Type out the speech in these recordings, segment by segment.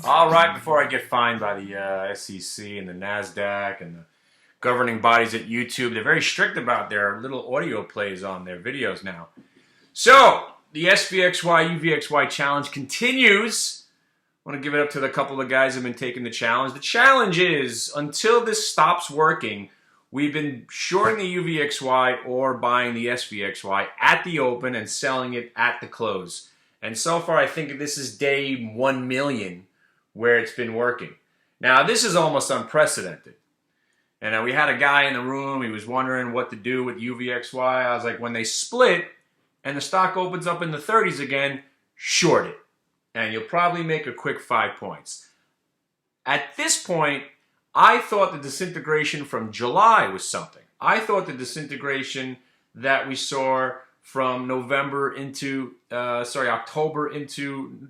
All right, before I get fined by the SEC and the NASDAQ and the governing bodies at YouTube, they're very strict about their little audio plays on their videos now. So, the SVXY, UVXY challenge continues. I want to give it up to the couple of guys who have been taking the challenge. The challenge is, until this stops working, we've been shorting the UVXY or buying the SVXY at the open and selling it at the close. And so far, I think this is day 1 million where it's been working. Now, this is almost unprecedented. And we had a guy in the room, he was wondering what to do with UVXY. I was like, when they split and the stock opens up in the 30s again, short it. And you'll probably make a quick 5 points. At this point, I thought the disintegration from July was something. I thought the disintegration that we saw from October into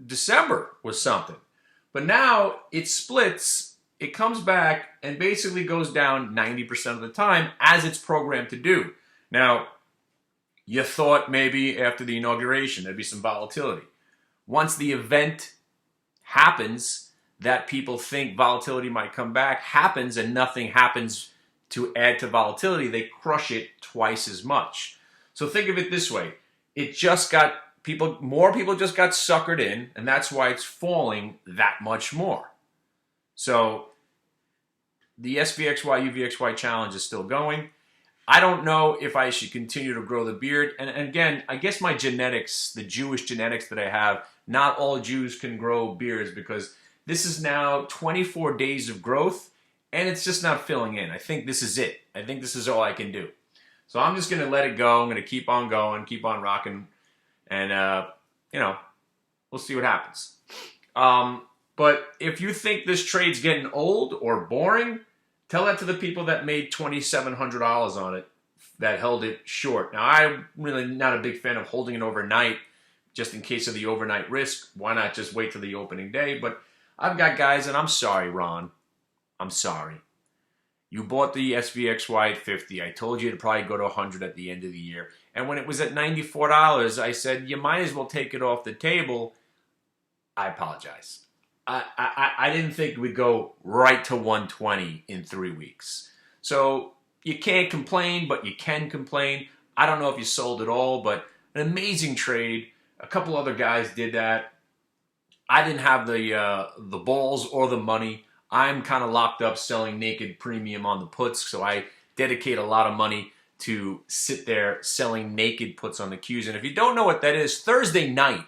December was something. But now it splits, it comes back, and basically goes down 90% of the time as it's programmed to do. Now, you thought maybe after the inauguration there'd be some volatility. Once the event happens that people think volatility might come back, happens, and nothing happens to add to volatility, they crush it twice as much. So think of it this way. It just got more people just got suckered in, and that's why it's falling that much more. So the SVXY, UVXY challenge is still going. I don't know if I should continue to grow the beard. And again, I guess my genetics, the Jewish genetics that I have, not all Jews can grow beards because this is now 24 days of growth, and it's just not filling in. I think this is it. I think this is all I can do. So I'm just going to let it go. I'm going to keep on going, keep on rocking, and, we'll see what happens. But if you think this trade's getting old or boring, tell that to the people that made $2,700 on it, that held it short. Now, I'm really not a big fan of holding it overnight, just in case of the overnight risk. Why not just wait till the opening day? But I've got guys, and I'm sorry, Ron. I'm sorry. You bought the SVXY at 50. I told you to probably go to 100 at the end of the year. And when it was at $94, I said, you might as well take it off the table. I apologize. I didn't think we'd go right to 120 in 3 weeks. So you can't complain, but you can complain. I don't know if you sold it all, but an amazing trade. A couple other guys did that. I didn't have the balls or the money. I'm kind of locked up selling naked premium on the puts, so I dedicate a lot of money to sit there selling naked puts on the Qs. And if you don't know what that is, Thursday night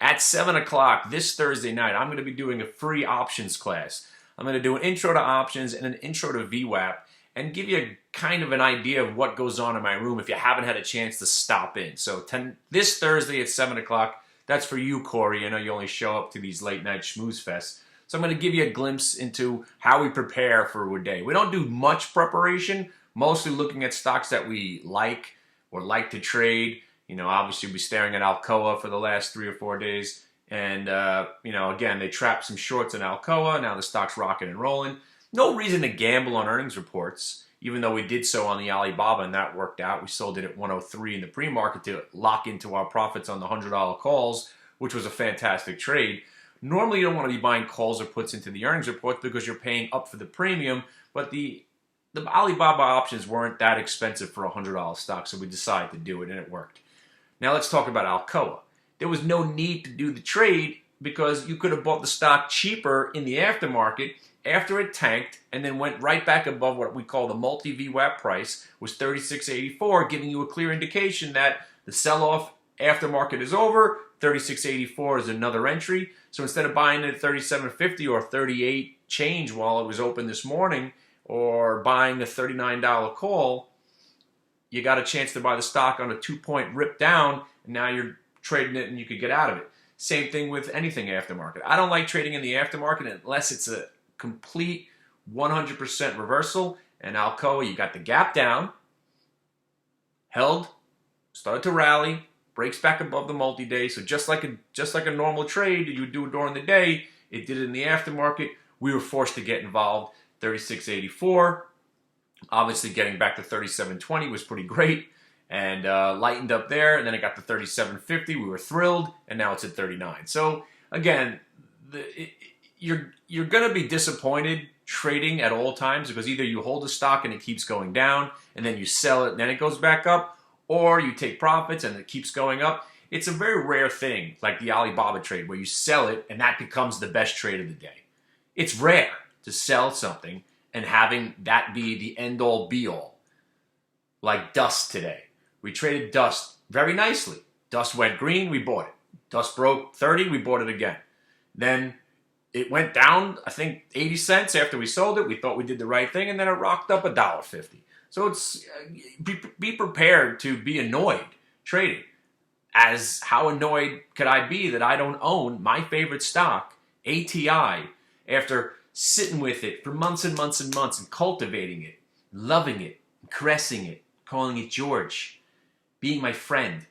at 7 o'clock, this Thursday night, I'm going to be doing a free options class. I'm going to do an intro to options and an intro to VWAP and give you kind of an idea of what goes on in my room if you haven't had a chance to stop in. So this Thursday at 7 o'clock, that's for you, Corey. I know you only show up to these late night schmooze fests. So I'm going to give you a glimpse into how we prepare for a day. We don't do much preparation, mostly looking at stocks that we like or like to trade. Obviously we're staring at Alcoa for the last 3 or 4 days. And, again, they trapped some shorts in Alcoa. Now the stock's rocking and rolling. No reason to gamble on earnings reports, even though we did so on the Alibaba and that worked out. We sold it at 103 in the pre-market to lock into our profits on the $100 calls, which was a fantastic trade. Normally, you don't want to be buying calls or puts into the earnings report because you're paying up for the premium, but the Alibaba options weren't that expensive for a $100 stock, so we decided to do it, and it worked. Now, let's talk about Alcoa. There was no need to do the trade because you could have bought the stock cheaper in the aftermarket after it tanked and then went right back above what we call the multi-VWAP price, was $36.84, giving you a clear indication that the sell-off aftermarket is over. $36.84 is another entry. So instead of buying it at $37.50 or $38 change while it was open this morning, or buying a $39 call, you got a chance to buy the stock on a 2-point rip down, and now you're trading it and you could get out of it. Same thing with anything aftermarket. I don't like trading in the aftermarket unless it's a complete 100% reversal. And Alcoa, you got the gap down, held, started to rally, breaks back above the multi-day. So just like a normal trade that you would do during the day, it did it in the aftermarket. We were forced to get involved 36.84. Obviously, getting back to 37.20 was pretty great, and lightened up there. And then it got to 37.50. We were thrilled, and now it's at 39. So again, you're going to be disappointed trading at all times, because either you hold a stock and it keeps going down, and then you sell it and then it goes back up, or you take profits and it keeps going up. It's a very rare thing, like the Alibaba trade, where you sell it and that becomes the best trade of the day. It's rare to sell something and having that be the end-all be-all. Like Dust today. We traded Dust very nicely. Dust went green, we bought it. Dust broke 30, we bought it again. Then it went down, I think, 80 cents after we sold it. We thought we did the right thing, and then it rocked up $1.50. So it's be prepared to be annoyed trading. As how annoyed could I be that I don't own my favorite stock, ATI, after sitting with it for months and months and months and cultivating it, loving it, caressing it, calling it George, being my friend.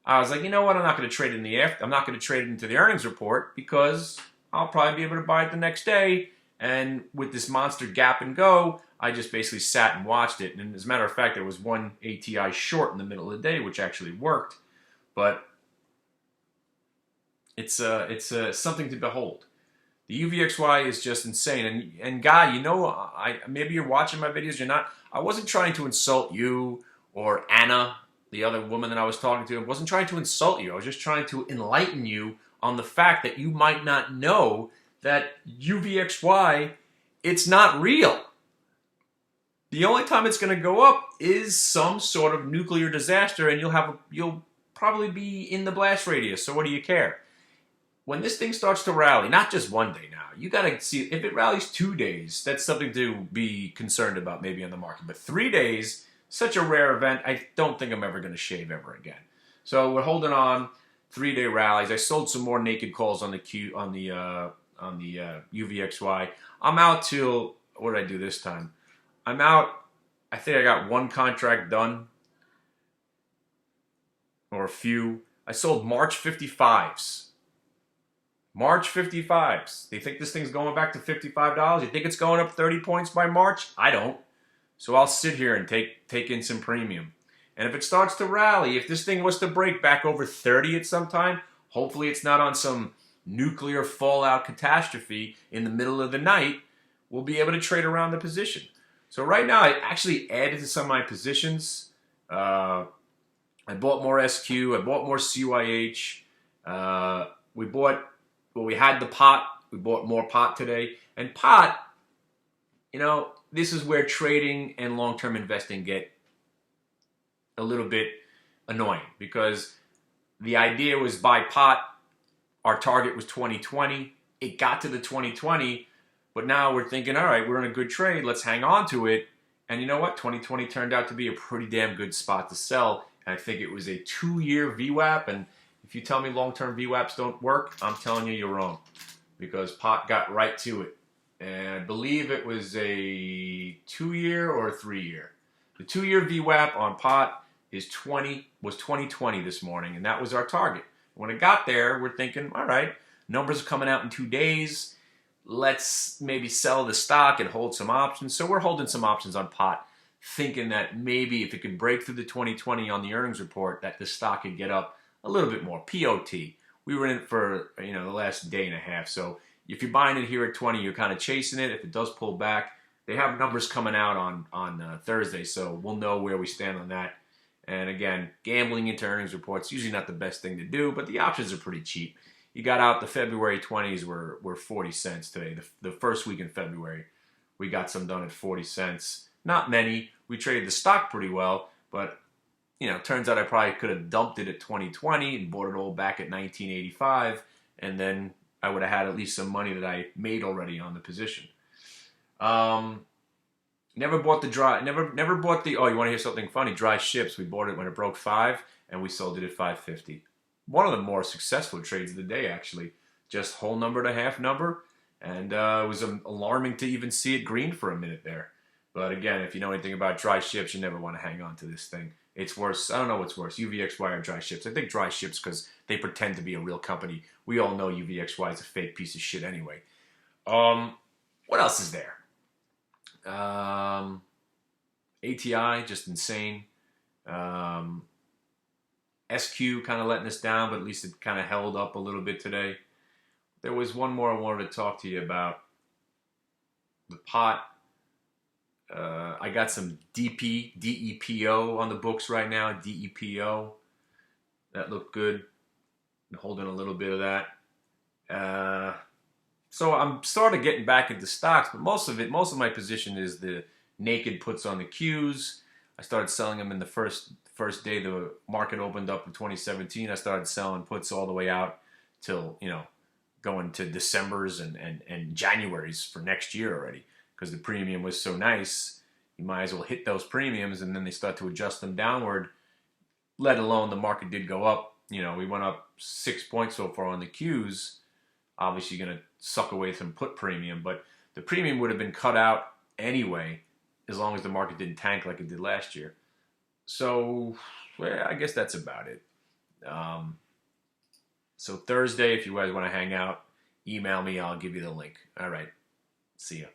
I was like, you know what? I'm not going to trade it in the after. I'm not going to trade it into the earnings report, because I'll probably be able to buy it the next day. And with this monster gap and go, I just basically sat and watched it. And as a matter of fact, there was one ATI short in the middle of the day, which actually worked. But it's something to behold. The UVXY is just insane. And Guy, you know, maybe you're watching my videos, you're not. I wasn't trying to insult you or Anna, the other woman that I was talking to. I wasn't trying to insult you. I was just trying to enlighten you on the fact that you might not know that UVXY, it's not real. The only time it's going to go up is some sort of nuclear disaster, and you'll probably be in the blast radius. So what do you care? When this thing starts to rally, not just one day now, you got to see if it rallies 2 days. That's something to be concerned about maybe on the market. But 3 days, such a rare event. I don't think I'm ever going to shave ever again. So we're holding on. 3-day rallies. I sold some more naked calls on the UVXY. I'm out till, what did I do this time? I'm out. I think I got one contract done, or a few. I sold March 55s. March 55s. Do you think this thing's going back to $55? You think it's going up 30 points by March? I don't. So I'll sit here and take in some premium. And if it starts to rally, if this thing was to break back over 30 at some time, hopefully it's not on some nuclear fallout catastrophe in the middle of the night, we'll be able to trade around the position. So right now, I actually added to some of my positions. I bought more SQ. I bought more CYH. We had the pot. We bought more pot today. And pot, you know, this is where trading and long-term investing get a little bit annoying, because the idea was buy pot. Our target was 2020. It got to the 2020, but now we're thinking, all right, we're in a good trade. Let's hang on to it. And you know what? 2020 turned out to be a pretty damn good spot to sell. And I think it was a 2-year VWAP. And if you tell me long-term VWAPs don't work, I'm telling you you're wrong, because pot got right to it. And I believe it was a 2-year or a 3-year. The 2-year VWAP on pot was 2020 this morning, and that was our target. When it got there, we're thinking, all right, numbers are coming out in 2 days. Let's maybe sell the stock and hold some options. So we're holding some options on pot, thinking that maybe if it could break through the 2020 on the earnings report, that the stock could get up a little bit more. POT. We were in it for the last day and a half. So if you're buying it here at 20, you're kind of chasing it. If it does pull back, they have numbers coming out on Thursday, so we'll know where we stand on that. And again, gambling into earnings reports, usually not the best thing to do, but the options are pretty cheap. You got out the February 20s were 40 cents today. The first week in February, we got some done at 40 cents. Not many. We traded the stock pretty well, but turns out I probably could have dumped it at 2020 and bought it all back at 1985, and then I would have had at least some money that I made already on the position. Never bought the, oh, you want to hear something funny? Dry ships. We bought it when it broke 5, and we sold it at 5.50. One of the more successful trades of the day, actually. Just whole number to half number, and it was alarming to even see it green for a minute there. But again, if you know anything about dry ships, you never want to hang on to this thing. It's worse. I don't know what's worse, UVXY or dry ships. I think dry ships because they pretend to be a real company. We all know UVXY is a fake piece of shit anyway. What else is there? ATI, just insane. SQ kind of letting us down, but at least it kind of held up a little bit today. There was one more I wanted to talk to you about. The pot. I got some DEPO on the books right now. DEPO. That looked good. I'm holding a little bit of that. So I'm started getting back into stocks, but most of my position is the naked puts on the Qs. I started selling them in the first day the market opened up in 2017. I started selling puts all the way out till, going to December's and January's for next year already, because the premium was so nice. You might as well hit those premiums, and then they start to adjust them downward, let alone the market did go up. We went up 6 points so far on the Qs. Obviously going to suck away some put premium, but the premium would have been cut out anyway as long as the market didn't tank like it did last year. So, well, I guess that's about it. So Thursday, if you guys want to hang out, email me. I'll give you the link. All right. See ya.